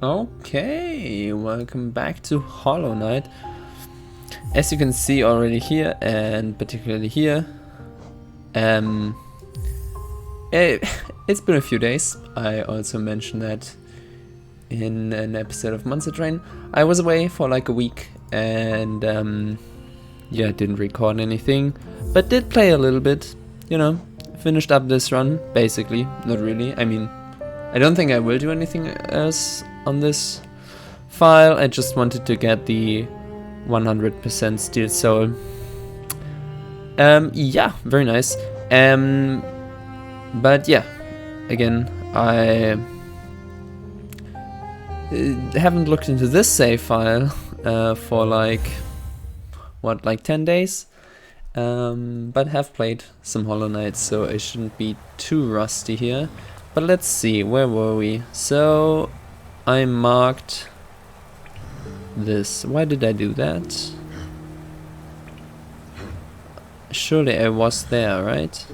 Okay, welcome back to Hollow Knight. As you can see already here, and particularly here, it's been a few days. I also mentioned that in an episode of Monster Train. I was away for like a week and yeah, didn't record anything, but did play a little bit, you know, finished up this run, basically, not really. I mean, I don't think I will do anything else on this file. I just wanted to get the 100% steel soul. Yeah, very nice. But yeah, again, I haven't looked into this save file for like, what, like 10 days? But have played some Hollow Knight, so I shouldn't be too rusty here. But let's see, where were we? So, I marked this. Why did I do that? Surely I was there, right?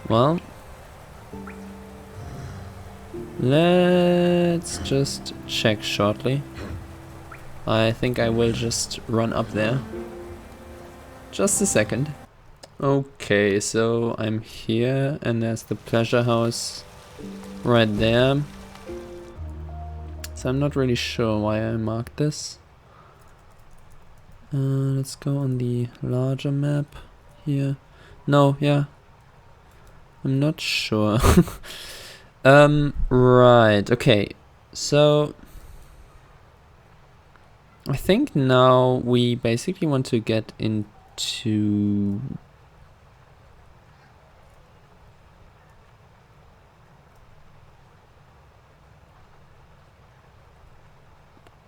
Well, let's just check shortly. I think I will just run up there. Just a second. Okay, so I'm here and there's the pleasure house right there. So I'm not really sure why I marked this. Let's go on the larger map here. No, yeah. I'm not sure. Right, okay. So I think now we basically want to get into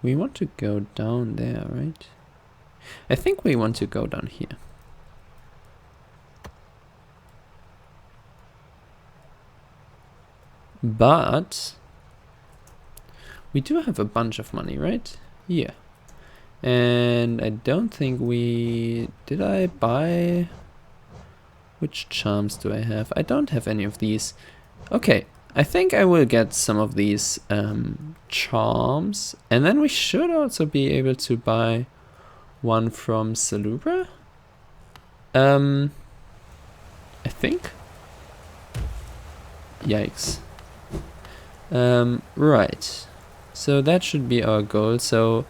we want to go down there, right? I think we want to go down here. But we do have a bunch of money, right? Yeah. And I don't think we... Did I buy... Which charms do I have? I don't have any of these. Okay, I think I will get some of these charms. And then we should also be able to buy one from Salubra. I think. Yikes. Right. So that should be our goal. So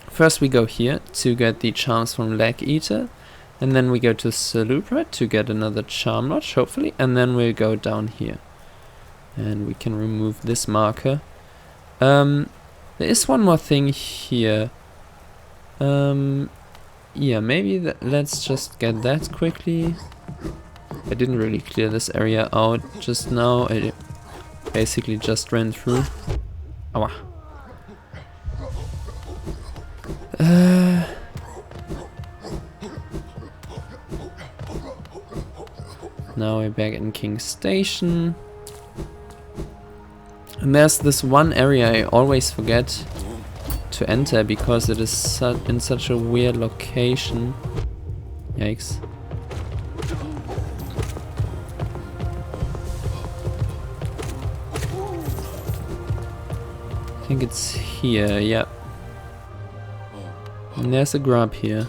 first we go here to get the charms from Leg Eater, and then we go to Salubra to get another charm notch, hopefully, and then we'll go down here. And we can remove this marker. There is one more thing here. Yeah, maybe let's just get that quickly. I didn't really clear this area out just now. I basically just ran through. Ow. Now we're back in King's Station. And there's this one area I always forget to enter because it is in such a weird location. Yikes. I think it's here, yeah. And there's a grub here.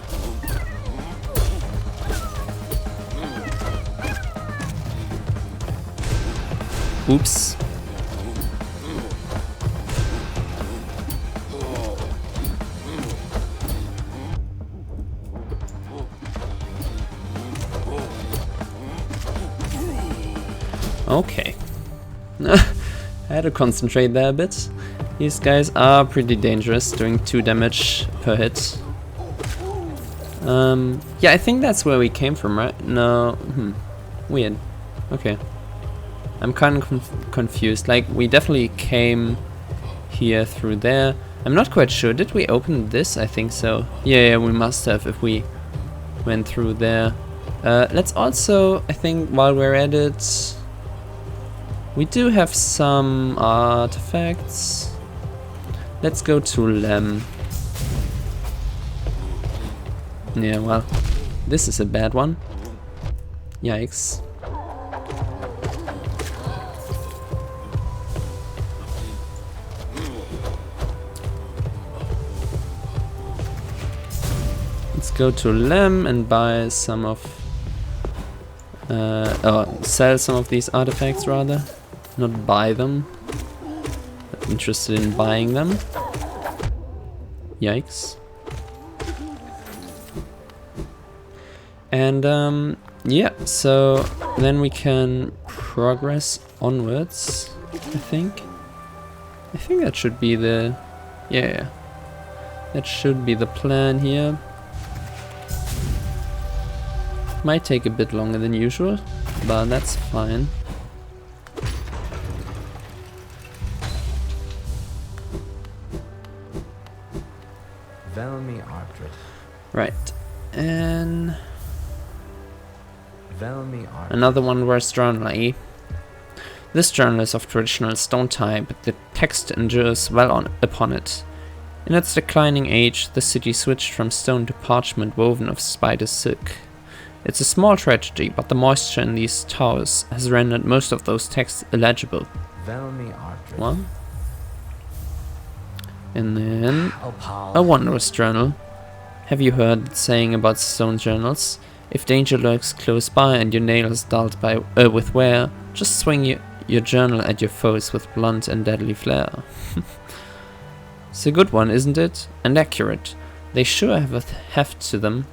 Oops. Okay. I had to concentrate there a bit. These guys are pretty dangerous, doing 2 damage per hit. Yeah, I think that's where we came from, right? No, weird. Okay. I'm kind of confused. Like, we definitely came here through there. I'm not quite sure. Did we open this? I think so. Yeah, we must have if we went through there. Let's also, I think, while we're at it, we do have some artifacts. Let's go to Lem. Yeah, well, this is a bad one. Yikes. Let's go to Lem and buy some of... sell some of these artifacts rather. Not buy them. But interested in buying them. Yikes. And yeah, so then we can progress onwards, I think. I think that should be the... yeah. That should be the plan here. Might take a bit longer than usual, but that's fine. Right, and another one-verse journal, eh? This journal is of traditional stone type, but the text endures well upon it. In its declining age, the city switched from stone to parchment woven of spider silk. It's a small tragedy, but the moisture in these towers has rendered most of those texts illegible. What? And then a wondrous journal. Have you heard the saying about stone journals? If danger lurks close by and your nails dulled by with wear, just swing your journal at your foes with blunt and deadly flair. It's a good one, isn't it? And accurate. They sure have a heft to them.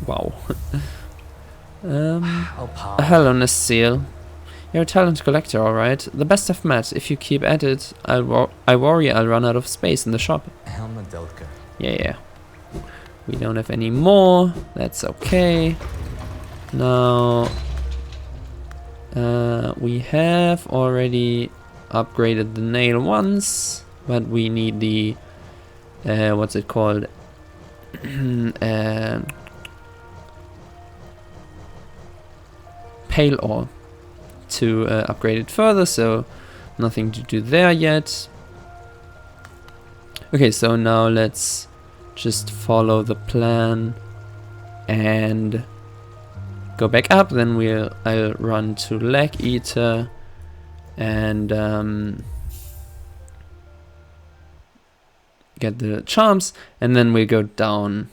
Wow. Hello, Nest Seal. You're a talented collector, alright. The best I've met. If you keep at it, I worry I'll run out of space in the shop. Yeah. We don't have any more. That's okay. Now, we have already upgraded the nail once, but we need the what's it called? Pale ore to upgrade it further, so nothing to do there yet. Okay, so now let's just follow the plan and go back up. Then I'll run to Leg Eater and get the charms, and then we'll go down.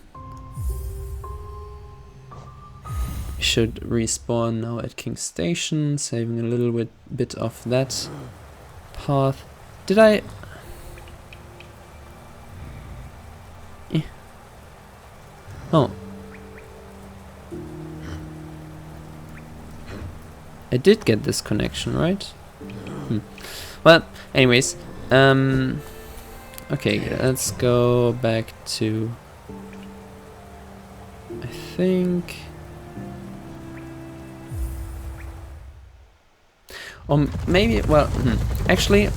We should respawn now at King Station, saving a little bit of that path. Did I... Oh. I did get this connection, right? Well, anyways, okay, let's go back to... I think... Or maybe, well, actually...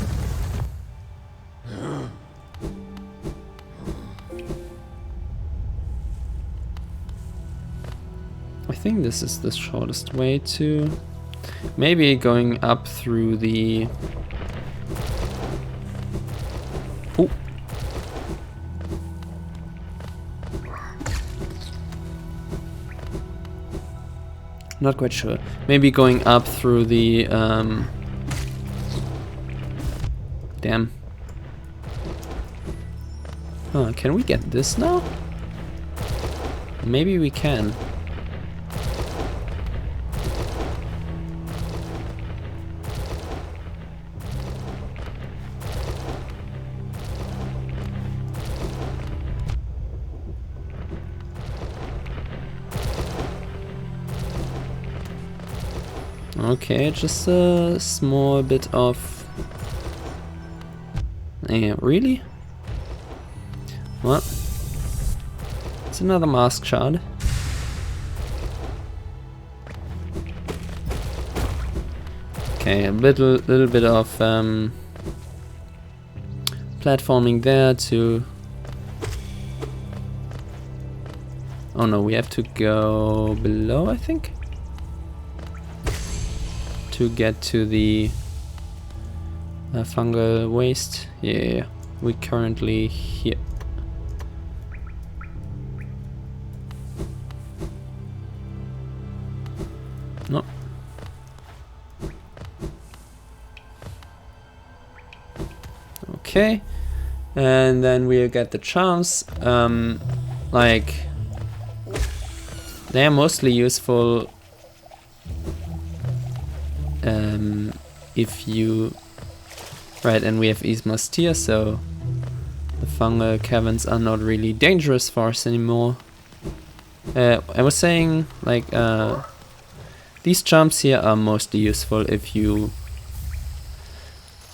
I think this is the shortest way to... Maybe going up through the... Oh! Not quite sure. Maybe going up through the... Damn. Oh, can we get this now? Maybe we can. Okay, just a small bit of... Yeah, really? What? It's another mask shard. Okay, a little bit of platforming there to... Oh no, we have to go below, I think? To get to the fungal waste. Yeah, we currently here. No. Okay. And then we'll get the charms. Like, they are mostly useful if you... Right, and we have Ismastir, so the fungal caverns are not really dangerous for us anymore. I was saying, like, these charms here are mostly useful if you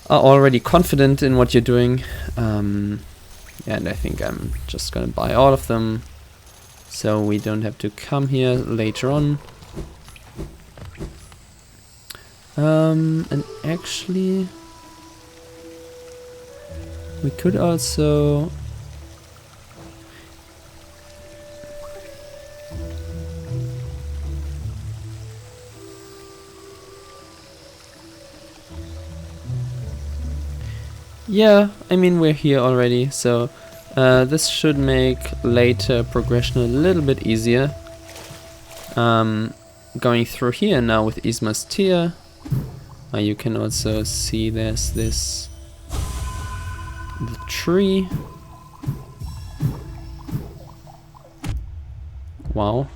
are already confident in what you're doing. And I think I'm just gonna buy all of them, so we don't have to come here later on. And actually, we could also... Yeah, I mean, we're here already, so this should make later progression a little bit easier. Going through here now with Ismastir, you can also see there's the tree. Wow.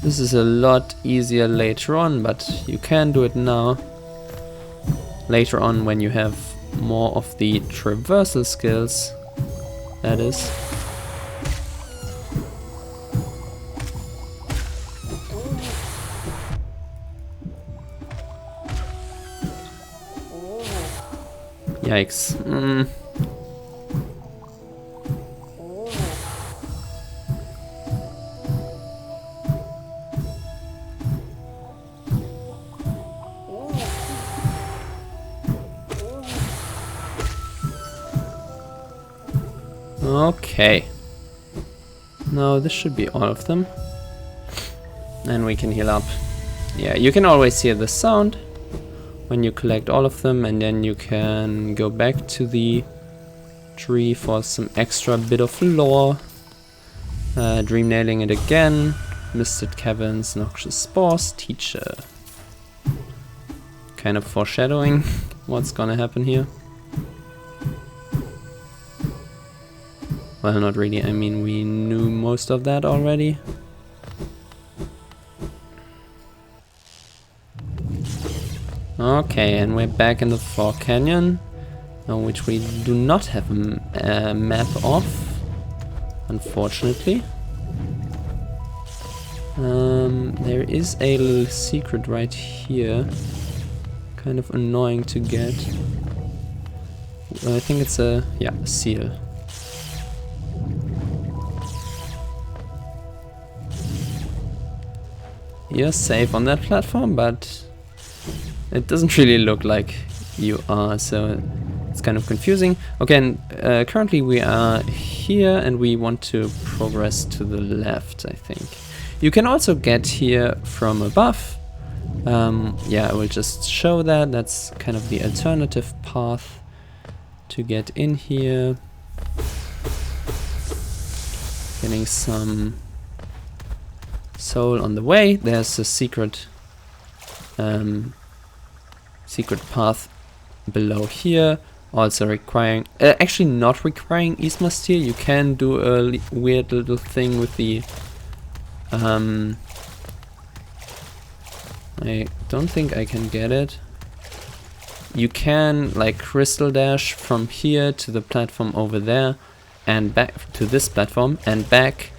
This is a lot easier later on, but you can do it now. Later on, when you have more of the traversal skills, that is. Yikes. Okay. Now this should be all of them. And we can heal up. Yeah, you can always hear the sound when you collect all of them, and then you can go back to the tree for some extra bit of lore. Dream nailing it again. Misted caverns, noxious spores, teacher. Kind of foreshadowing what's gonna happen here. Well, not really, I mean, we knew most of that already. Okay, and we're back in the Fog Canyon, which we do not have a map of, unfortunately. There is a little secret right here, kind of annoying to get. I think it's a seal. You're safe on that platform, but it doesn't really look like you are, so it's kind of confusing. Okay, and currently we are here and we want to progress to the left, I think. You can also get here from above. Yeah, I will just show that. That's kind of the alternative path to get in here. Getting some soul on the way. There's a secret path below here, also requiring actually not requiring Ismastir. You can do a weird little thing with the I don't think I can get it. You can like crystal dash from here to the platform over there and back to this platform and back.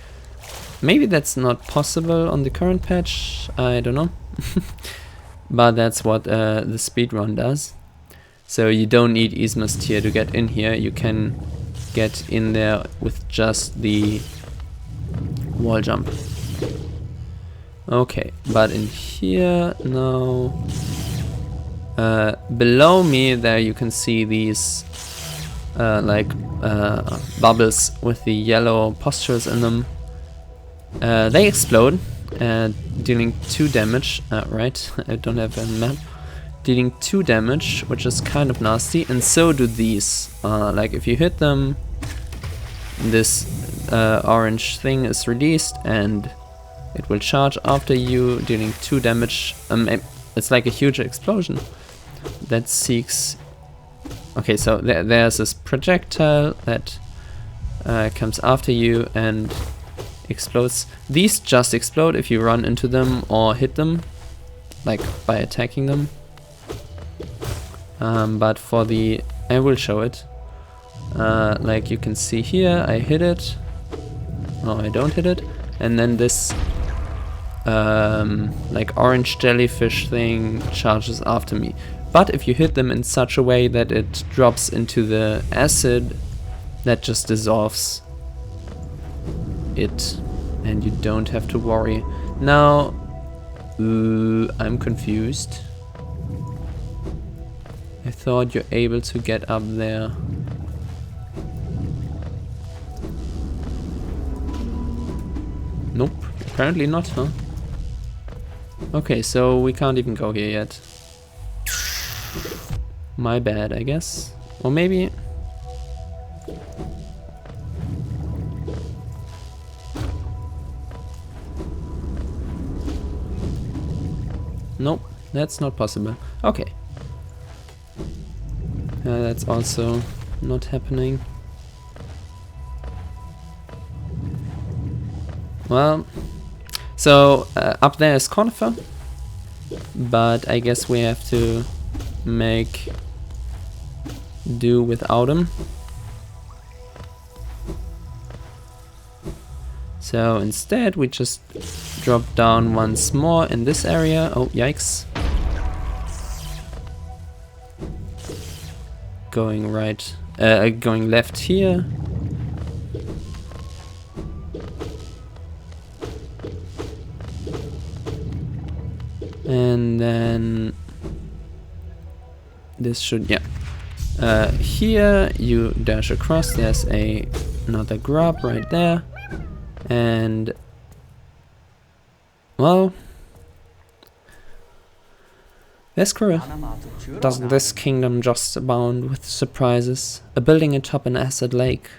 Maybe that's not possible on the current patch, I don't know. But that's what the speedrun does. So you don't need Ismastir to get in here, you can get in there with just the wall jump. Okay, but in here now, below me there you can see these bubbles with the yellow pustules in them. They explode, dealing 2 damage, right, I don't have a map, dealing 2 damage, which is kind of nasty, and so do these. Like if you hit them, this orange thing is released and It will charge after you, dealing 2 damage. It's like a huge explosion that seeks... Okay, so there's this projectile that comes after you and explodes. These just explode if you run into them or hit them, like by attacking them. But for the... I will show it. Like you can see here, I hit it. No, I don't hit it. And then this like orange jellyfish thing charges after me. But if you hit them in such a way that it drops into the acid, that just dissolves it and you don't have to worry. Now, I'm confused. I thought you're able to get up there. Nope, apparently not, huh? Okay, so we can't even go here yet. My bad, I guess. Or maybe... Nope, that's not possible. Okay. That's also not happening. Well, so up there is Conifer, but I guess we have to make do without him. So instead we just drop down once more in this area. Oh, yikes. Going right, going left here. And then this should, yeah. Here you dash across, there's another grub right there. And, well, there's Squirrel. Doesn't this kingdom just abound with surprises? A building atop an acid lake.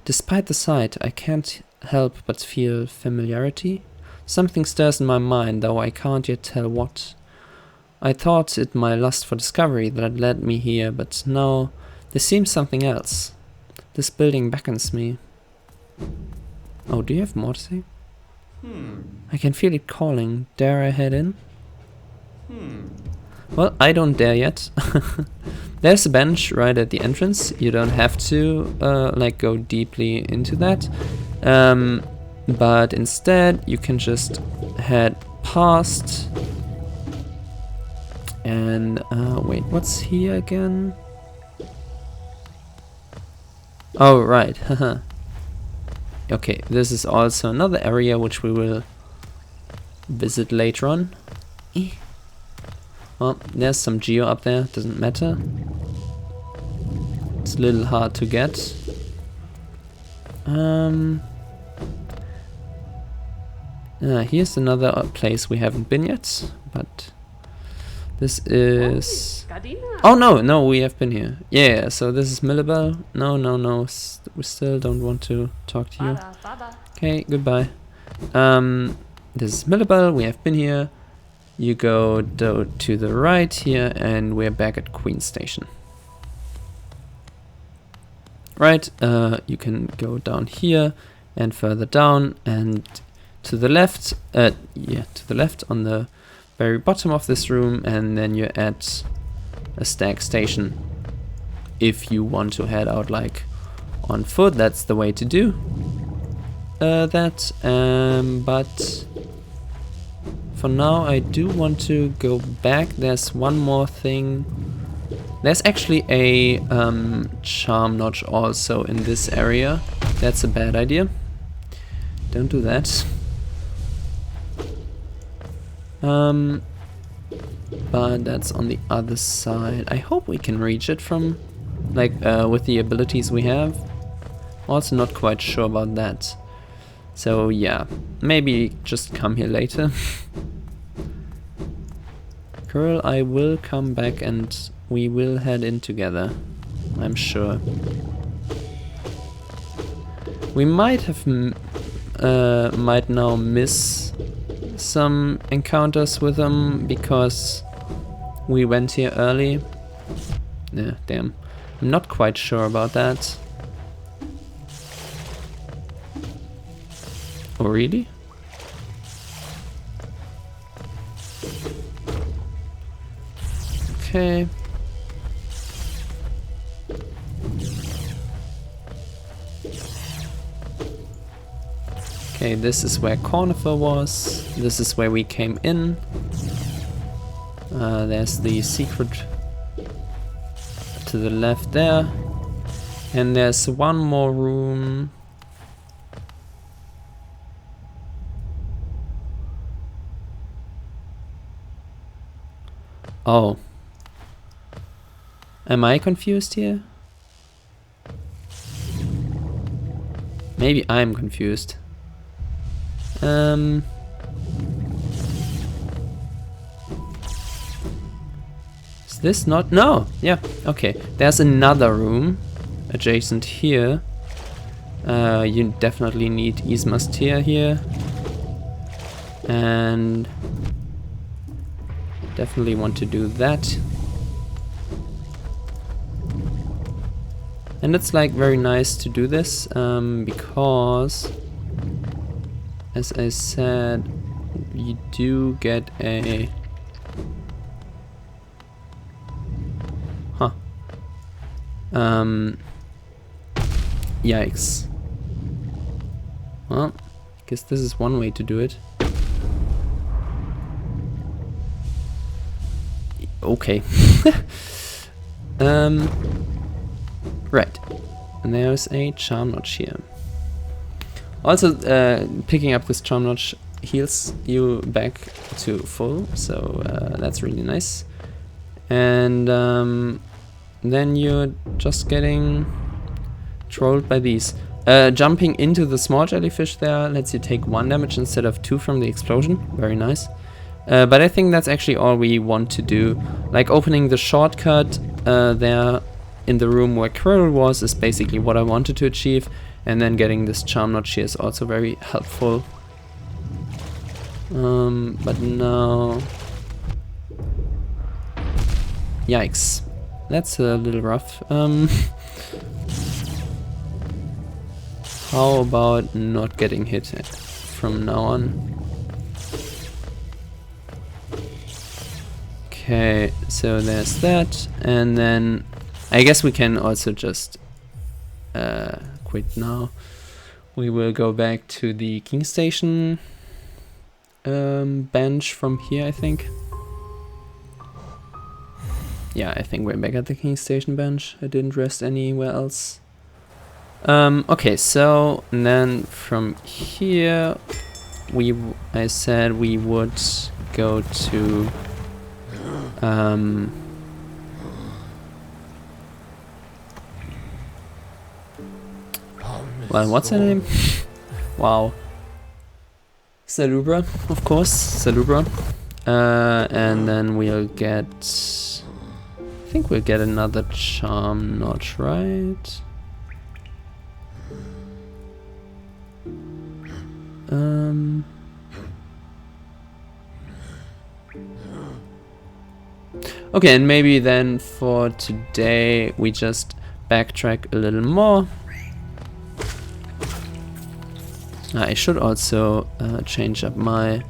Despite the sight, I can't help but feel familiarity. Something stirs in my mind, though I can't yet tell what. I thought it my lust for discovery that led me here, but no, there seems something else. This building beckons me. Oh, do you have more to say? I can feel it calling. Dare I head in? Well, I don't dare yet. There's a bench right at the entrance. You don't have to like go deeply into that. But instead you can just head past. And wait, what's here again? Oh, right. Haha. Okay, this is also another area which we will visit later on. Well, there's some geo up there, doesn't matter. It's a little hard to get. Here's another place we haven't been yet, but this is... Oh no, we have been here. Yeah, so this is Millabel. No, we still don't want to talk to you. Okay, goodbye. This is Millabel, we have been here. You go to the right here and we're back at Queen Station. Right, you can go down here and further down and to the left, to the left on the very bottom of this room, and then you're at a stag station. If you want to head out like on foot, that's the way to do that. But for now I do want to go back. There's one more thing. There's actually a charm notch also in this area. That's a bad idea. Don't do that. But that's on the other side. I hope we can reach it from, like, with the abilities we have. Also not quite sure about that. So yeah, maybe just come here later. Girl, I will come back and we will head in together, I'm sure. We might have might now miss some encounters with them because we went here early. Yeah, damn. I'm not quite sure about that. Oh, really? Okay. Okay, this is where Cornifer was. This is where we came in. There's the secret to the left there. And there's one more room. Oh. Am I confused here? Maybe I'm confused. Is this not? No! Yeah, okay. There's another room adjacent here. You definitely need Ismastir here. And definitely want to do that. And it's like very nice to do this because, as I said, you do get a... Huh. Yikes. Well, I guess this is one way to do it. Okay. Right. And there's a charm notch here. Also, picking up this charm notch heals you back to full, so that's really nice. And then you're just getting trolled by these. Jumping into the small jellyfish there lets you take 1 damage instead of 2 from the explosion. Very nice. But I think that's actually all we want to do. Like opening the shortcut there in the room where Quirrell was is basically what I wanted to achieve. And then getting this charm notch here is also very helpful. But now... Yikes. That's a little rough. How about not getting hit from now on? Okay, so there's that, and then I guess we can also just quit now. We will go back to the King Station bench from here, I think. Yeah, I think we're back at the King Station bench. I didn't rest anywhere else. Okay, so and then from here, I said we would go to well, what's her name? Wow. Salubra, of course, Salubra. And then we'll get... I think we'll get another charm notch, right? Okay, and maybe then for today we just backtrack a little more. I should also change up my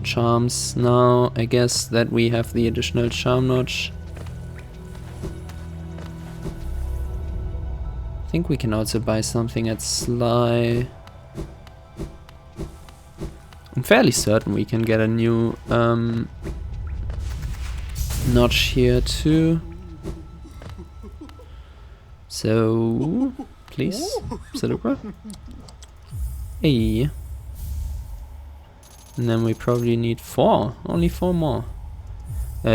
charms now. I guess that we have the additional charm notch. I think we can also buy something at Sly. I'm fairly certain we can get a new notch here too. So, please, Celebra. Hey. And then we probably need 4, only 4 more.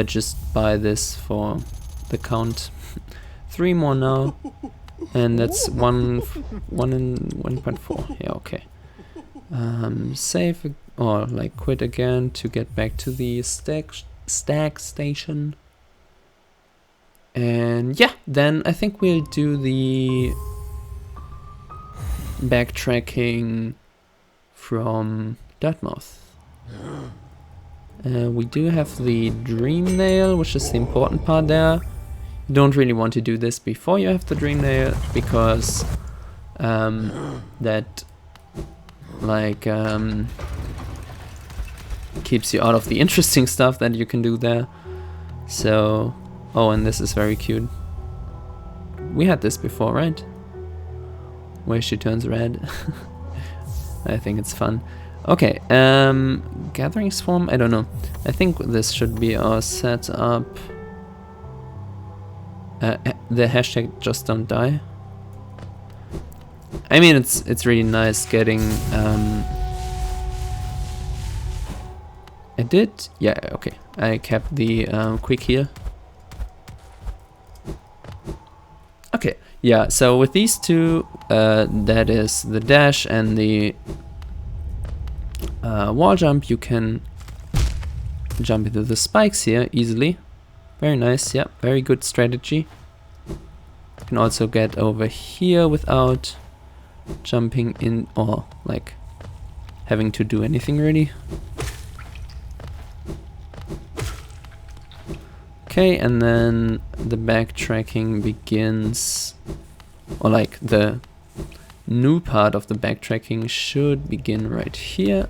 Just buy this for the count. 3 more now. And that's 1.4. Yeah, okay. Save or like quit again to get back to the stag station. And yeah, then I think we'll do the backtracking from Dirtmouth. We do have the dream nail, which is the important part there. You don't really want to do this before you have the dream nail, because that like keeps you out of the interesting stuff that you can do there. So, oh, and this is very cute. We had this before, right? Where she turns red. I think it's fun. Okay, gathering swarm, I don't know. I think this should be our setup. The hashtag just don't die. I mean, it's really nice getting I did? Yeah, okay. I kept the quick heal. Okay, yeah, so with these two, that is the dash and the wall jump, you can jump into the spikes here easily. Very nice, yeah, very good strategy. You can also get over here without jumping in or like having to do anything really. Okay, and then the backtracking begins, or like the new part of the backtracking should begin right here.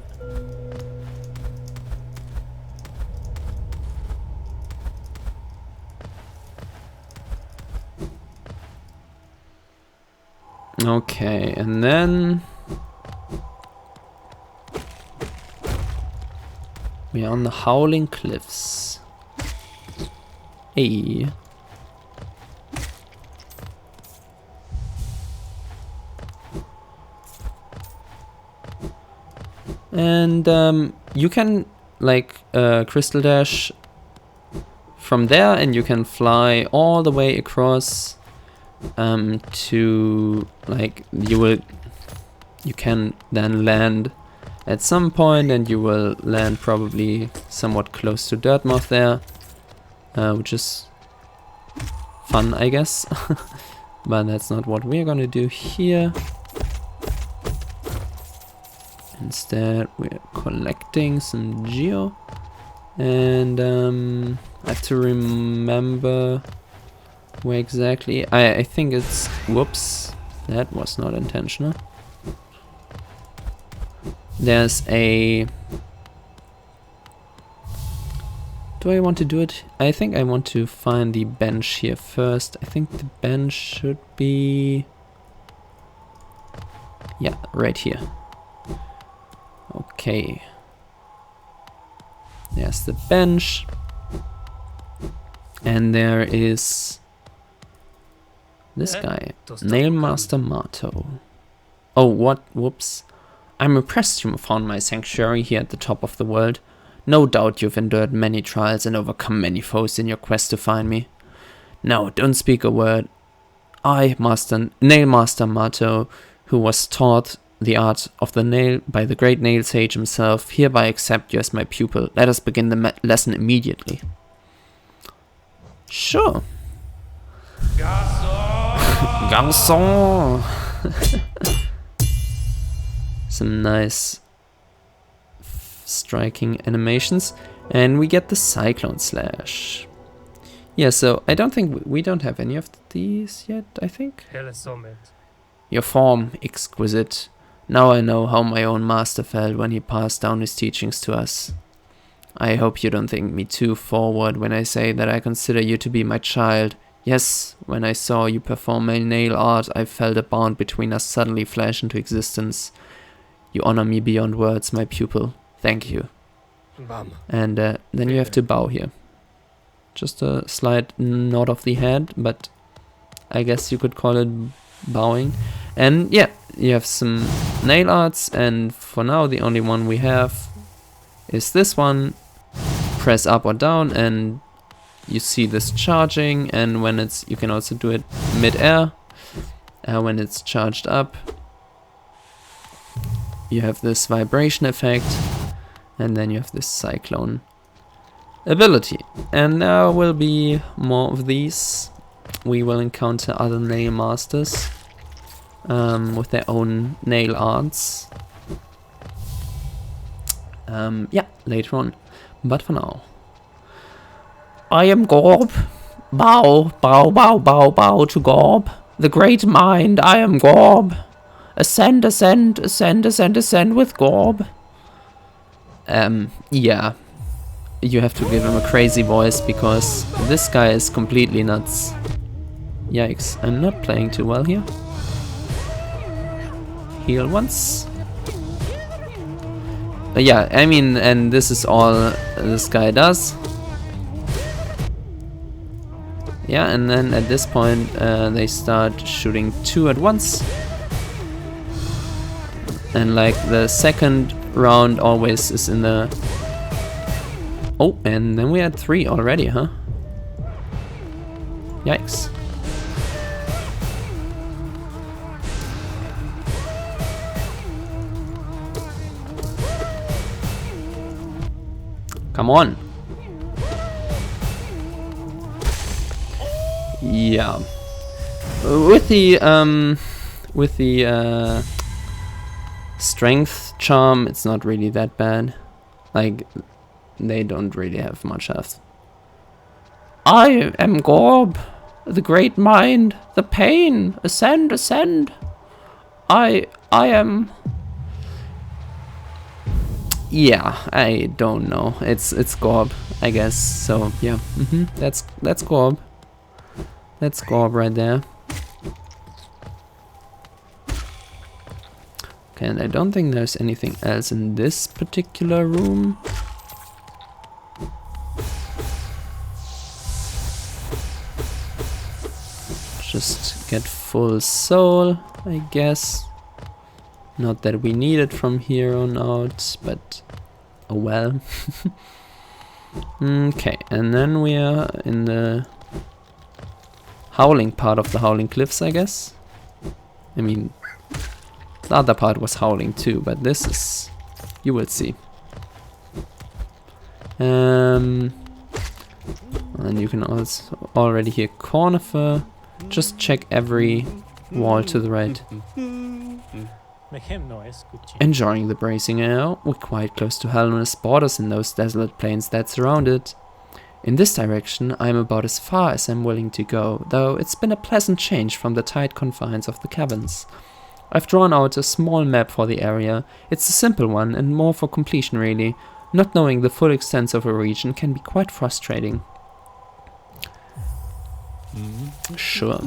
Okay, and then we are on the Howling Cliffs. Hey. And you can like crystal dash from there, and you can fly all the way across to like you can then land at some point, and you will land probably somewhat close to Dirtmouth there. Which is fun, I guess. But that's not what we're gonna do here. Instead, we're collecting some geo. And I have to remember where exactly. I think it's... Whoops. That was not intentional. There's a... Do I want to do it? I think I want to find the bench here first. I think the bench should be... Yeah, right here. Okay. There's the bench. And there is... this guy. Nailmaster Mato. Oh, what? Whoops. I'm impressed you found my sanctuary here at the top of the world. No doubt you've endured many trials and overcome many foes in your quest to find me. No, don't speak a word. I, Nailmaster Mato, who was taught the art of the nail by the great nail sage himself, hereby accept you as my pupil. Let us begin the lesson immediately. Sure. Garçon! Some nice striking animations, and we get the cyclone slash. Yeah, so I don't think we don't have any of these yet, I think. Your form, exquisite. Now I know how my own master felt when he passed down his teachings to us. I hope you don't think me too forward when I say that I consider you to be my child. Yes, when I saw you perform my nail art, I felt a bond between us suddenly flash into existence. You honor me beyond words, my pupil. Thank you. And then you have to bow here. Just a slight nod of the head, but I guess you could call it bowing. And yeah, you have some nail arts, and for now the only one we have is this one. Press up or down and you see this charging, and when it's, you can also do it mid-air. When it's charged up, you have this vibration effect, and then you have this cyclone ability. And there will be more of these. We will encounter other nail masters with their own nail arts. Yeah, later on. But for now. I am Gorb. Bow, bow, bow, bow, bow to Gorb. The great mind, I am Gorb. Ascend, ascend, ascend, ascend, ascend with Gorb. Yeah. You have to give him a crazy voice because this guy is completely nuts. Yikes, I'm not playing too well here. Heal once. Yeah, I mean, and this is all this guy does. Yeah, and then at this point they start shooting 2 at once. And like the second round always is in the... Oh, and then we had 3 already, huh? Yikes. Come on. Yeah. With the strength charm, it's not really that bad. Like, they don't really have much health. I am Gorb, the great mind, the pain. Ascend, ascend. I am... Yeah, I don't know. It's Gorb, I guess. So yeah, that's Gorb. That's Gorb right there. Okay, and I don't think there's anything else in this particular room. Just get full soul, I guess. Not that we need it from here on out, but oh well. Okay, and then we are in the Howling part of the Howling Cliffs, I guess. I mean, the other part was Howling too, but this is... you will see. And you can also already hear Cornifer. Just check every wall to the right. Enjoying the bracing air, we're quite close to Hellen's borders in those desolate plains that surround it. In this direction, I'm about as far as I'm willing to go, though it's been a pleasant change from the tight confines of the caverns. I've drawn out a small map for the area. It's a simple one and more for completion really. Not knowing the full extent of a region can be quite frustrating. Sure.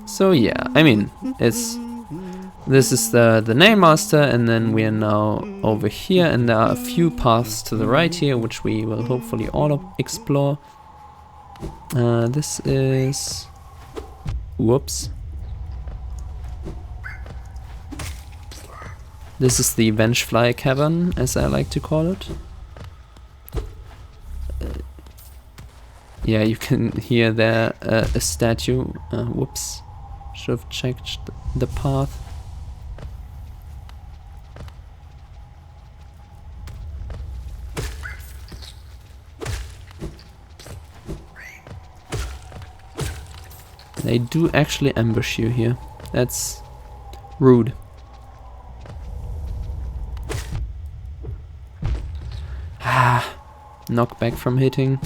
So yeah, I mean, this is the name master, and then we are now over here, and there are a few paths to the right here, which we will hopefully all explore. This is... whoops. This is the Vengefly cavern, as I like to call it. Yeah, you can hear there a statue. Whoops. Should have checked the path. They do actually ambush you here. That's rude. Ah, knockback from hitting.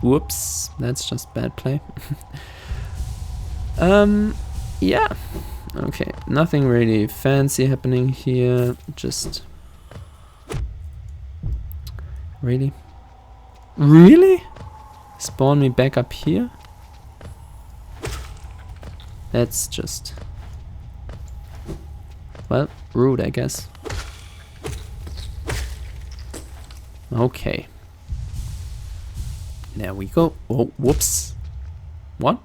Whoops, that's just bad play. Yeah. Okay, nothing really fancy happening here. Just... really? Really? Spawn me back up here? That's just... well, rude, I guess. Okay. There we go. Oh, whoops. What?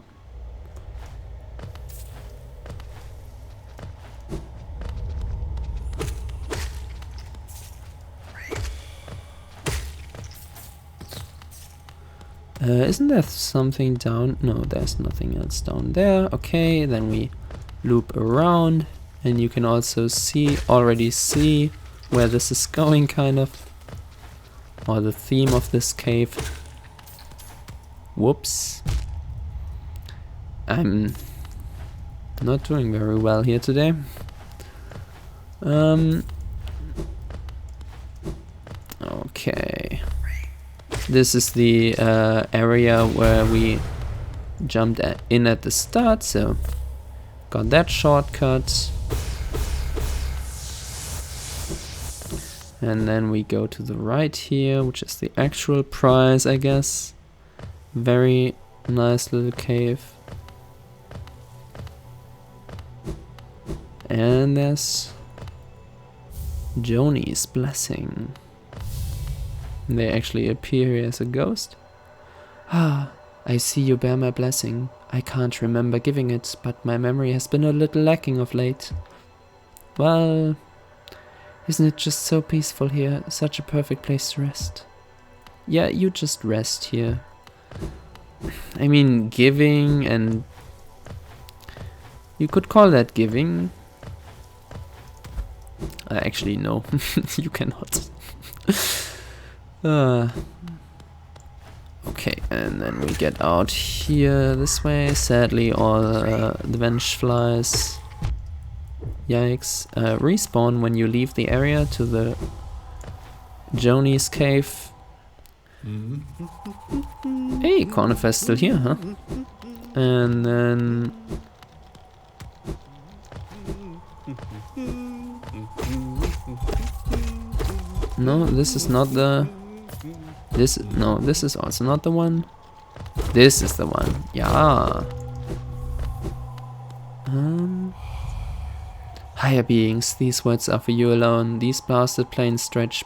Isn't there something down? No, there's nothing else down there. Okay, then we loop around, and you can also already see where this is going, kind of, or the theme of this cave. Whoops. I'm not doing very well here today. Okay. This is the area where we jumped in at the start, so got that shortcut. And then we go to the right here, which is the actual prize, I guess. Very nice little cave. And there's Joni's blessing. They actually appear here as a ghost. Ah, I see you bear my blessing. I can't remember giving it, but my memory has been a little lacking of late. Well, isn't it just so peaceful here? Such a perfect place to rest. Yeah, you just rest here. I mean, giving, and you could call that giving. Actually, no, you cannot. Okay, and then we get out here this way. Sadly, all the venge flies, yikes, respawn when you leave the area to the Joni's cave. Hey, Cornifer's still here, huh? And then no, this is not the. This is also not the one. This is the one. Yeah. Higher beings, these words are for you alone. These blasted plains stretch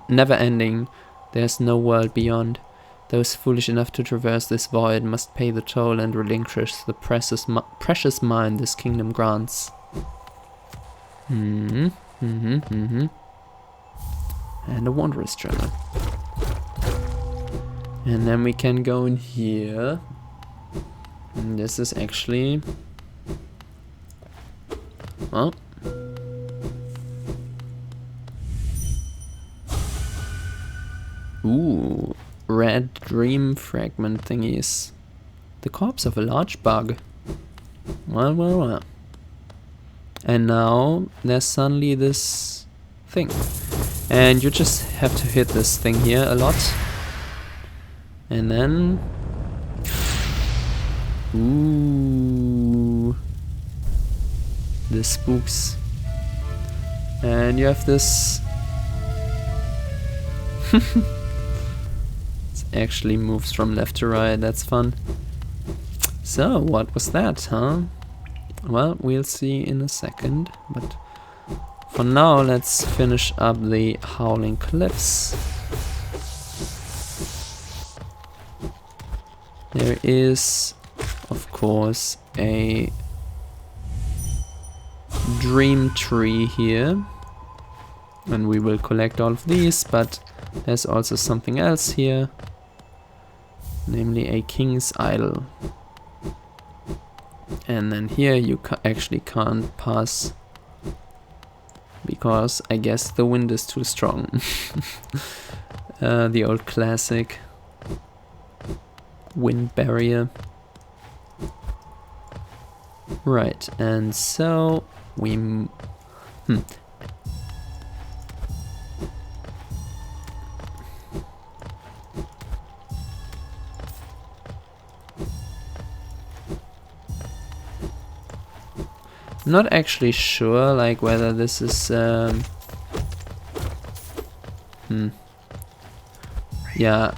never ending. There's no world beyond. Those foolish enough to traverse this void must pay the toll and relinquish the precious mine this kingdom grants. And a wondrous journal. And then we can go in here. And this is actually... well... ooh, red dream fragment thingies. The corpse of a large bug. Well. And now there's suddenly this thing. And you just have to hit this thing here a lot. And then... ooh... the spooks. And you have this... it actually moves from left to right, that's fun. So, what was that, huh? Well, we'll see in a second, but for now let's finish up the Howling Cliffs. There is, of course, a dream tree here, and we will collect all of these, but there's also something else here, namely a king's idol. And then here you actually can't pass, because I guess the wind is too strong. The old classic wind barrier. Right, and so we... not actually sure, like, whether this is yeah,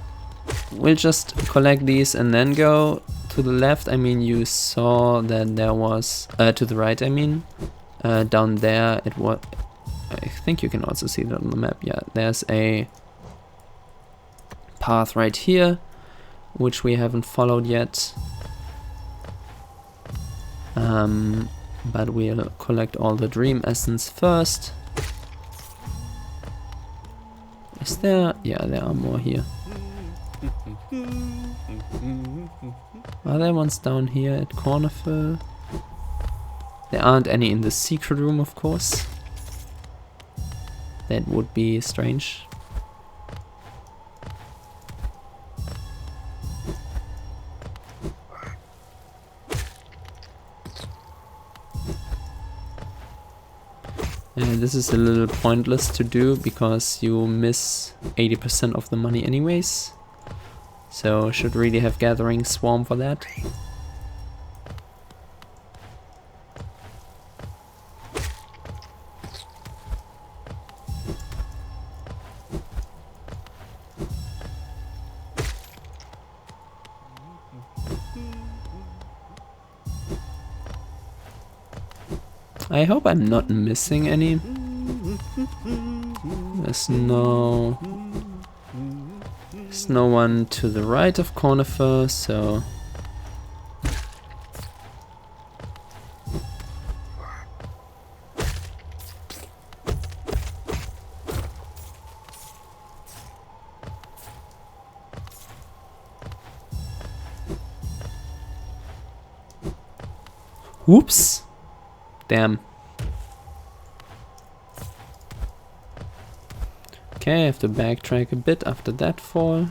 we'll just collect these and then go to the left. I mean, you saw that there was to the right, I mean, down there it was, I think you can also see that on the map. Yeah, there's a path right here which we haven't followed yet. But we'll collect all the dream essence first. Is there? Yeah, there are more here. Are there ones down here at Cornifer? There aren't any in the secret room, of course. That would be strange. this is a little pointless to do because you miss 80% of the money anyways. So should really have Gathering Swarm for that. I hope I'm not missing any. There's no one to the right of Conifer, so whoops. Damn. Okay, I have to backtrack a bit after that fall.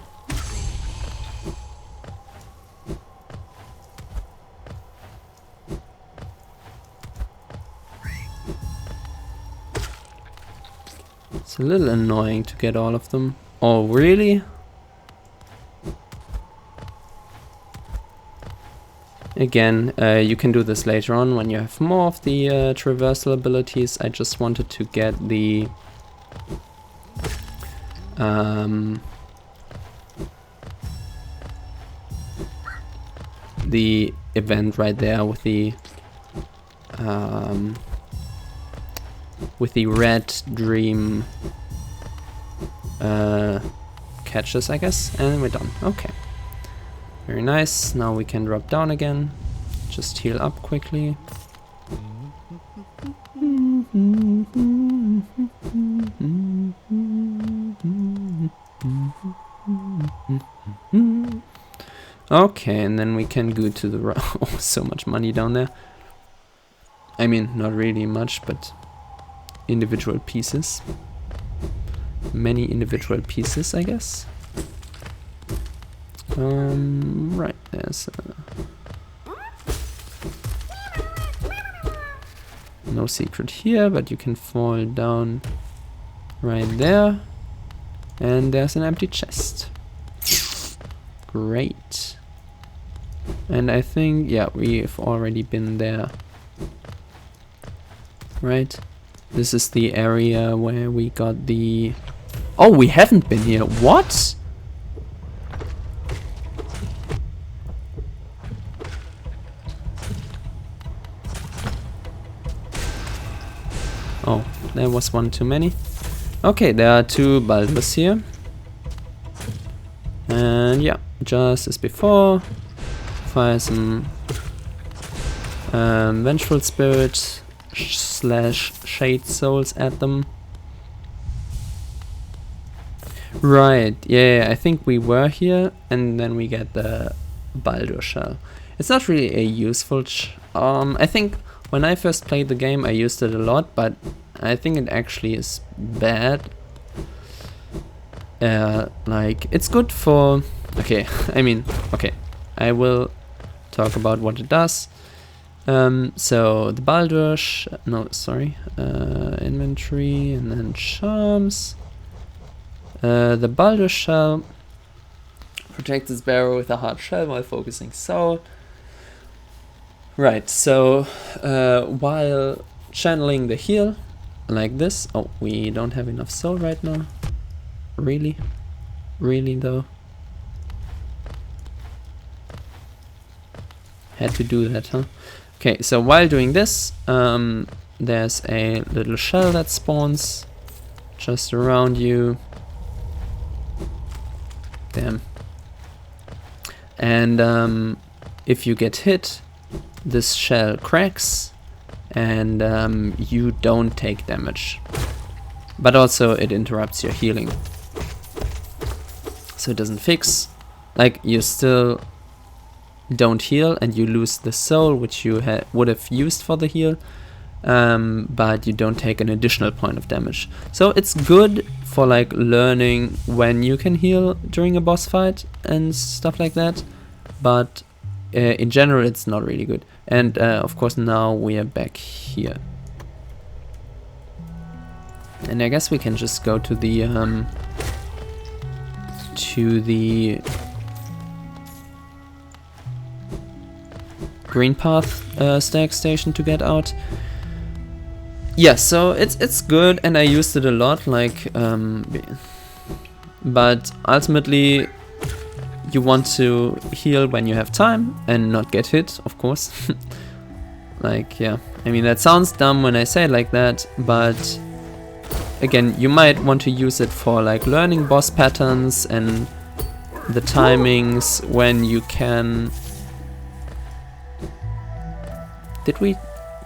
It's a little annoying to get all of them. Oh, really? Again, you can do this later on when you have more of the traversal abilities. I just wanted to get the event right there with the red dream catches, I guess, and we're done. Okay. Very nice. Now we can drop down again. Just heal up quickly. Okay, and then we can go to the right. Oh, so much money down there. I mean, not really much, but individual pieces. Many individual pieces, I guess. Right, there's no secret here, but you can fall down right there, and there's an empty chest. Great. And I think, yeah, we've already been there. Right? This is the area where we got the... Oh, we haven't been here. What? Oh, there was one too many. Okay, there are 2 Baldurs here. And yeah, just as before, fire some Vengeful Spirit / Shade Souls at them. Right, yeah, I think we were here, and then we get the Baldur shell. It's not really a useful I think when I first played the game I used it a lot, but I think it actually is bad. Like, it's good for... Okay, I mean, okay, I will talk about what it does. So, the Baldur... inventory, and then charms. The Baldur shell protects its bearer with a hard shell while focusing soul. Right, so while channeling the heal, like this. Oh, we don't have enough soul right now. Really? Really though? Had to do that, huh? Okay, so while doing this, there's a little shell that spawns just around you. Damn. And if you get hit, this shell cracks and you don't take damage. But also it interrupts your healing. So it doesn't fix. Like, you still don't heal and you lose the soul which you would have used for the heal. But you don't take an additional point of damage. So it's good for like learning when you can heal during a boss fight and stuff like that. But in general it's not really good. And of course now we are back here. And I guess we can just go to the green path stag station to get out. Yeah, so it's good, and I used it a lot, like, but ultimately you want to heal when you have time and not get hit, of course. Like, yeah, I mean, that sounds dumb when I say it like that, but again, you might want to use it for like learning boss patterns and the timings when you can. Did we?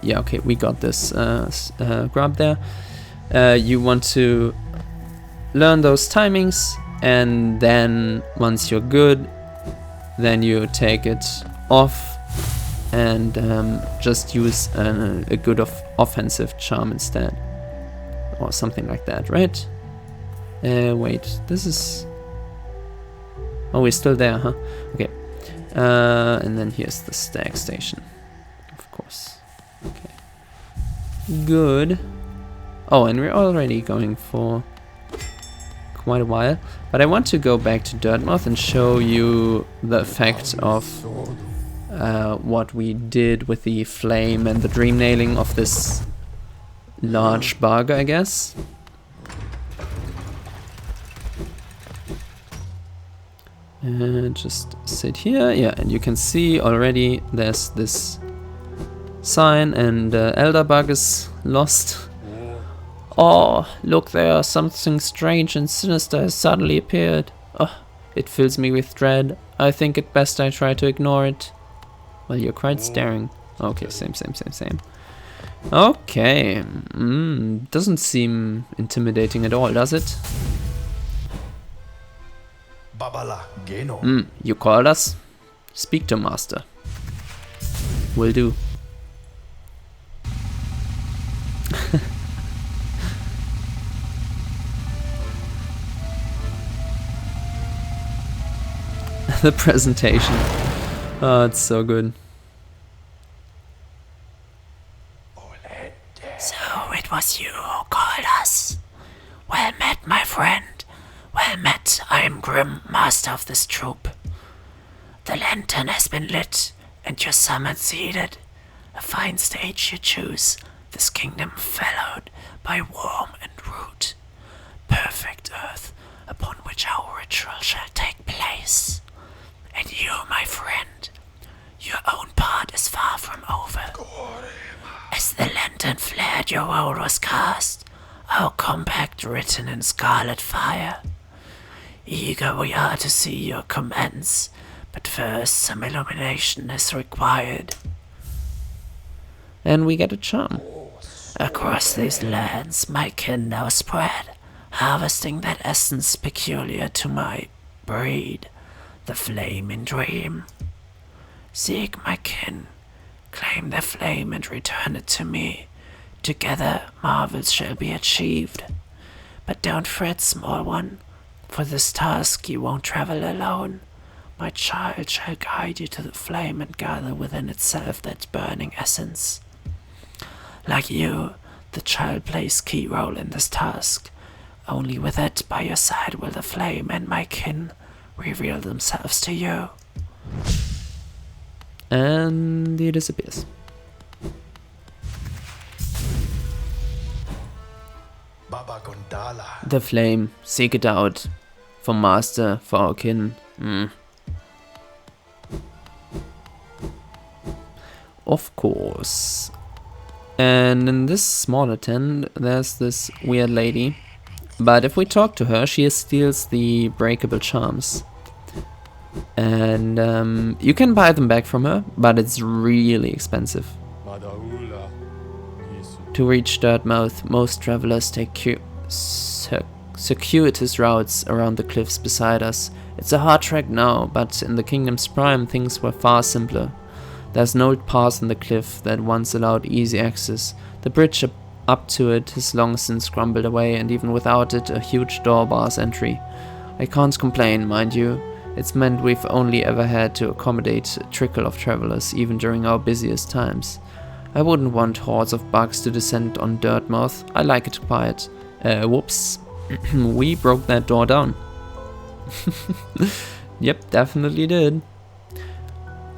Yeah, okay, we got this grab there. You want to learn those timings, and then once you're good, then you take it off and just use a good offensive charm instead, or something like that, right? Wait, this is... Oh, we're still there, huh? Okay. And then here's the stag station, of course. Okay. Good. Oh, and we're already going for quite a while, but I want to go back to Dirtmouth and show you the effect of what we did with the flame and the dream nailing of this large bug, I guess. Just sit here, yeah, and you can see already there's this sign, and Elder Bug is lost. Oh, look there, something strange and sinister has suddenly appeared. Oh, it fills me with dread. I think it best I try to ignore it. Well, you're quite staring. Okay, same. Okay, doesn't seem intimidating at all, does it? You called us? Speak to Master. Will do. The presentation. Oh, it's so good. So it was you who called us. Well met, my friend. Well met. I am Grim, master of this troop. The lantern has been lit, and your summons heeded. A fine stage you choose, this kingdom fellowed by worm and root. Perfect earth, upon which our ritual shall take place. And you, my friend, your own part is far from over. As the lantern flared, your role was cast, our compact written in scarlet fire. Eager we are to see your commence, but first some illumination is required. And we get a charm. Across these lands my kin now spread, harvesting that essence peculiar to my breed, the flame in dream. Seek my kin, claim their flame and return it to me. Together marvels shall be achieved. But don't fret, small one, for this task you won't travel alone. My child shall guide you to the flame and gather within itself that burning essence. Like you, the child plays key role in this task. Only with it by your side will the flame and my kin reveal themselves to you. And he disappears. The flame, seek it out. For master, for our kin. Of course. And in this smaller tent, there's this weird lady. But if we talk to her, she steals the breakable charms. And you can buy them back from her, but it's really expensive. To reach Dirtmouth, most travelers take circuitous routes around the cliffs beside us. It's a hard trek now, but in the Kingdom's prime things were far simpler. There's an old pass in the cliff that once allowed easy access. The bridge up to it has long since crumbled away, and even without it, a huge door bars entry. I can't complain, mind you. It's meant we've only ever had to accommodate a trickle of travelers, even during our busiest times. I wouldn't want hordes of bugs to descend on Dirtmouth. I like it quiet, Whoops. We broke that door down. Yep, definitely did.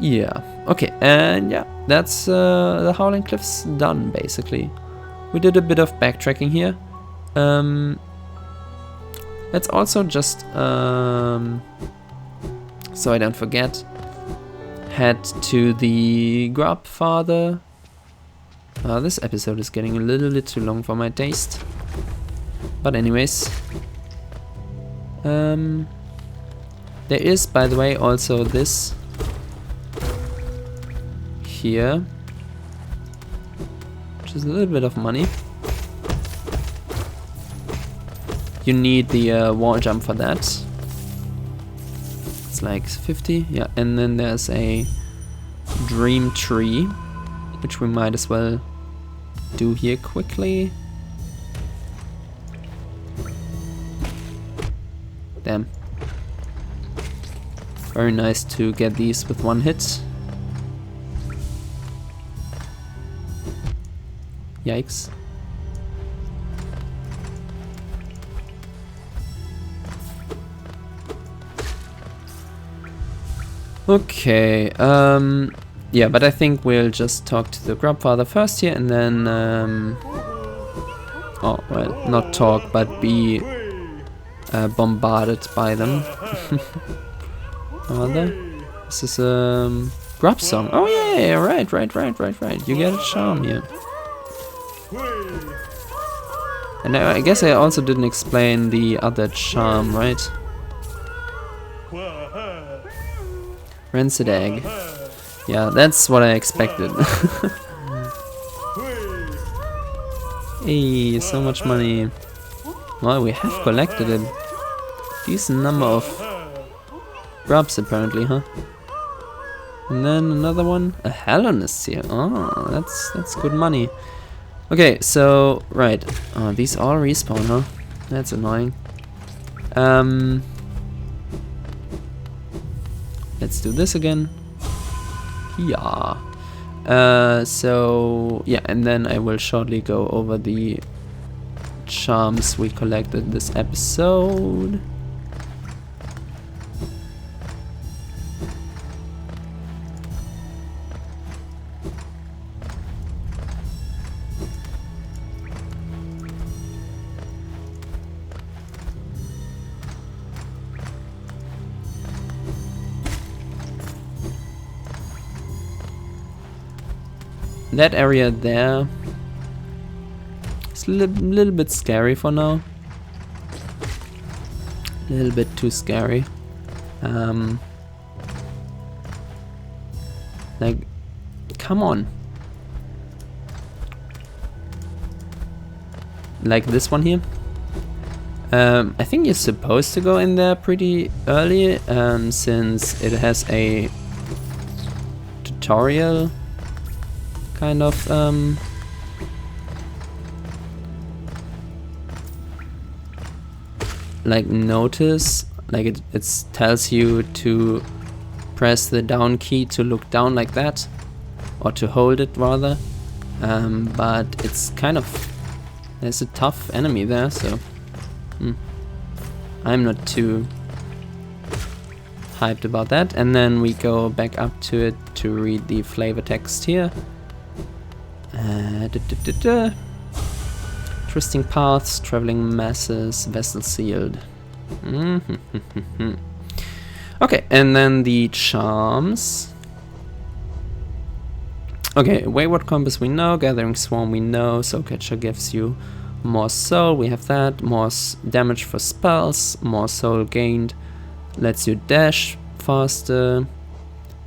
Yeah, okay, and yeah, that's the Howling Cliffs done, basically. We did a bit of backtracking here. Let's also just, so I don't forget, head to the Grubfather. This episode is getting a little bit too long for my taste. But anyways, there is, by the way, also this here, which is a little bit of money. You need the wall jump for that. It's like 50, yeah. And then there's a dream tree, which we might as well do here quickly. Damn. Very nice to get these with one hit. Yikes. Okay, yeah, but I think we'll just talk to the Grubfather first here and then, oh, well, not talk, but be bombarded by them. Are there? This is Grub song. Oh yeah, right. You get a charm here. And I guess I also didn't explain the other charm, right? Rancid egg. Yeah, that's what I expected. Hey, so much money. Well, we have collected a decent number of grubs apparently, huh? And then another one, a Hellenist here. Oh, that's good money. Okay, so right. Oh, these all respawn, huh? That's annoying. Let's do this again. Yeah. So yeah, and then I will shortly go over the charms we collected this episode. That area there is a little bit scary for now. A little bit too scary. Like, come on. Like this one here. I think you're supposed to go in there pretty early, since it has a tutorial kind of like notice, like it tells you to press the down key to look down like that, or to hold it rather, but it's kind of, there's a tough enemy there, so I'm not too hyped about that. And then we go back up to it to read the flavor text here. Twisting paths, traveling masses, vessel sealed. Okay, and then the charms. Okay, wayward compass we know, gathering swarm we know, soul catcher gives you more soul, we have that, more damage for spells, more soul gained, lets you dash faster.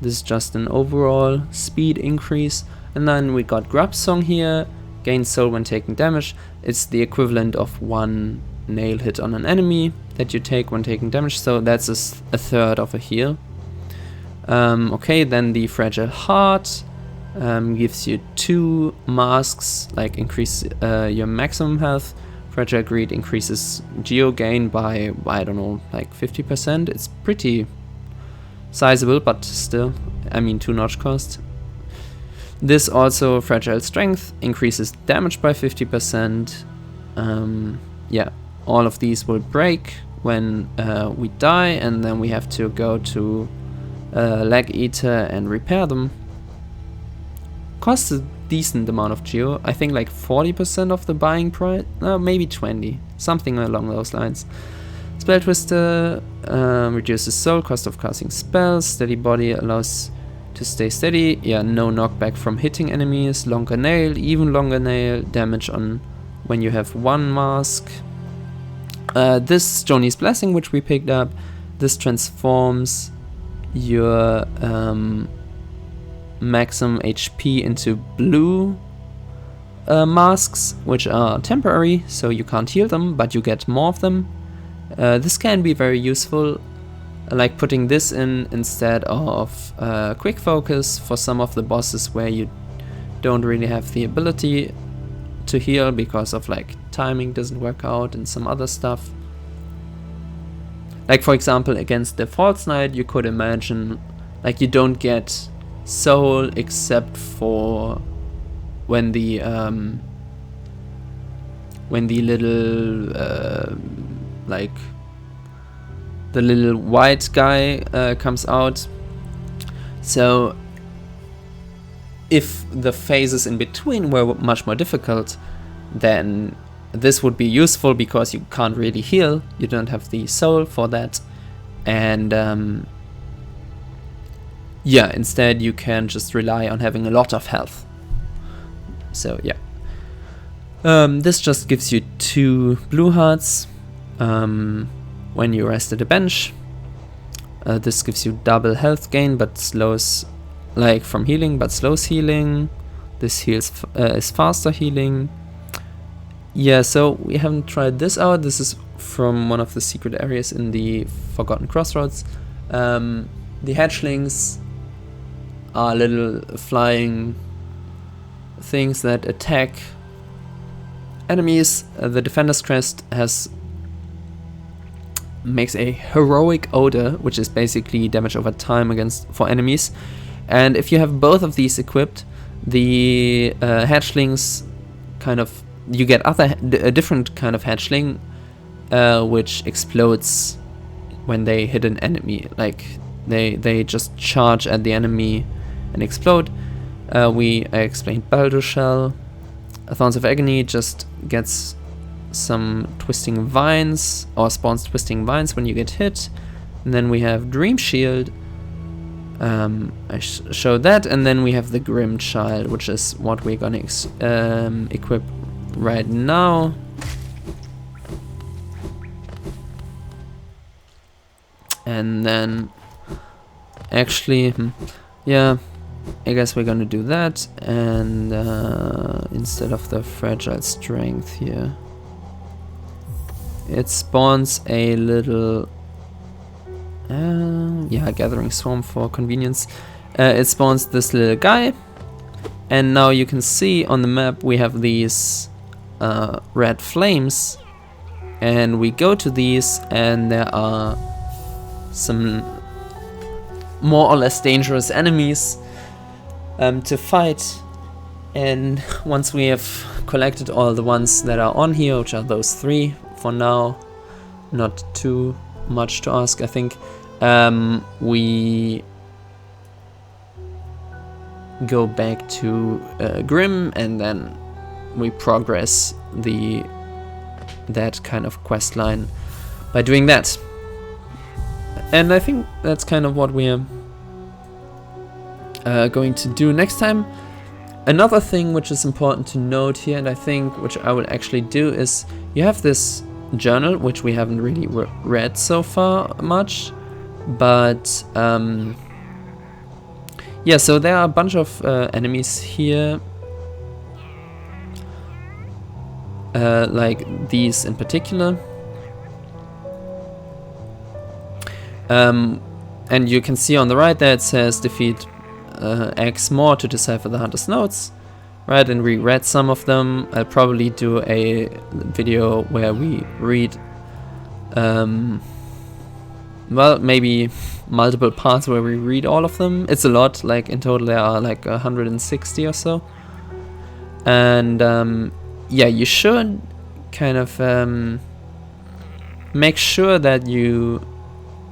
This is just an overall speed increase. And then we got Grub Song here, gain soul when taking damage. It's the equivalent of one nail hit on an enemy that you take when taking damage, so that's a third of a heal. Okay, then the Fragile Heart gives you 2 masks, like increase your maximum health. Fragile Greed increases geo gain by, I don't know, like 50%. It's pretty sizable, but still, I mean 2 notch cost. This also, Fragile Strength, increases damage by 50%. yeah, all of these will break when we die, and then we have to go to Leg Eater and repair them. Costs a decent amount of geo. I think like 40% of the buying price. No, maybe 20, something along those lines. Spell Twister reduces soul cost of casting spells. Steady Body allows to stay steady. Yeah, no knockback from hitting enemies. Longer Nail, even longer nail. Damage on when you have one mask. This Stony's Blessing, which we picked up, this transforms your maximum HP into blue masks, which are temporary, so you can't heal them, but you get more of them. This can be very useful, like putting this in instead of quick focus for some of the bosses where you don't really have the ability to heal because of like timing doesn't work out and some other stuff. Like for example against the False Knight, you could imagine like you don't get soul except for when the little like the little white guy comes out. So if the phases in between were much more difficult, then this would be useful because you can't really heal, you don't have the soul for that, and yeah, instead you can just rely on having a lot of health. So yeah, this just gives you 2 blue hearts when you rest at a bench. This gives you double health gain but slows, like from healing, but slows healing. This heals is faster healing. Yeah, so we haven't tried this out. This is from one of the secret areas in the Forgotten Crossroads. The hatchlings are little flying things that attack enemies. The Defender's Crest makes a heroic odor, which is basically damage over time for enemies. And if you have both of these equipped, the hatchlings you get a different kind of hatchling, which explodes when they hit an enemy. Like they just charge at the enemy and explode. I explained Baldur Shell. Thorns of Agony just gets some twisting vines, or spawns twisting vines when you get hit. And then we have Dream Shield. I showed that, and then we have the Grim Child, which is what we're gonna equip right now. And then actually, yeah, I guess we're gonna do that, and instead of the Fragile Strength here, it spawns a little Gathering Swarm for convenience. It spawns this little guy, and now you can see on the map we have these red flames, and we go to these and there are some more or less dangerous enemies to fight. And once we have collected all the ones that are on here, which are those 3 for now, not too much to ask, I think, we go back to Grim, and then we progress that kind of quest line by doing that. And I think that's kind of what we're going to do next time. Another thing which is important to note here, and I think which I will actually do, is you have this journal, which we haven't really read so far much, but yeah, so there are a bunch of enemies here, like these in particular, and you can see on the right there it says defeat X more to decipher the Hunter's notes, right? And we read some of them. I'll probably do a video where we read well, maybe multiple parts where we read all of them. It's a lot, like in total there are like 160 or so. And yeah, you should kind of make sure that you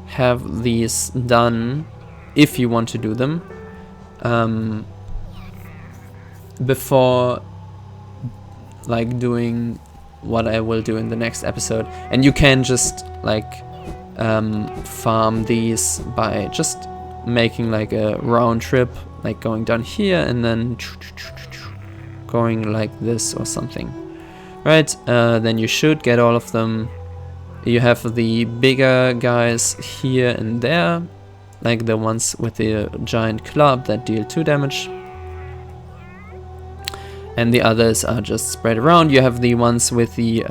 have these done if you want to do them before like doing what I will do in the next episode. And you can just like farm these by just making like a round trip, like going down here and then going like this or something, right? Then you should get all of them. You have the bigger guys here and there, like the ones with the giant club that deal 2 damage. And the others are just spread around. You have the ones with the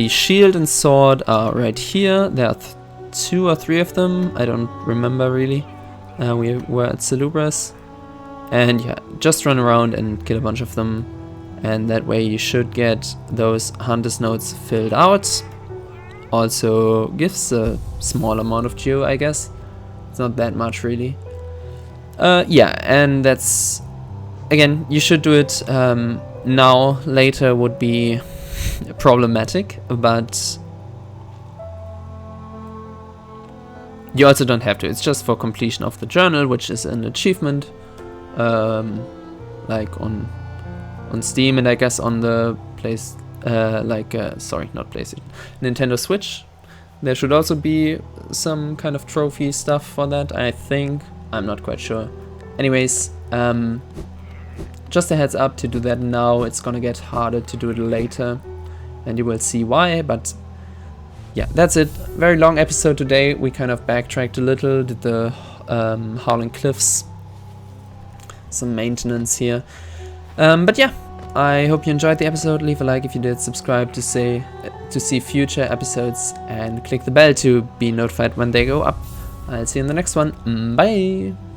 shield and sword are right here. There are 2 or 3 of them. I don't remember really. We were at Salubras. And yeah, just run around and kill a bunch of them. And that way you should get those Hunter's Notes filled out. Also gives a small amount of geo, I guess. It's not that much really. Yeah, and that's, again, you should do it now. Later would be problematic, but you also don't have to. It's just for completion of the journal, which is an achievement, like on Steam, and I guess on the sorry, not PlayStation, Nintendo Switch. There should also be some kind of trophy stuff for that, I think. I'm not quite sure. Anyways, just a heads up to do that now. It's gonna get harder to do it later, and you will see why. But yeah, that's it. Very long episode today. We kind of backtracked a little, did the Howling Cliffs, some maintenance here. But yeah, I hope you enjoyed the episode. Leave a like if you did, subscribe to see future episodes, and click the bell to be notified when they go up. I'll see you in the next one. Bye!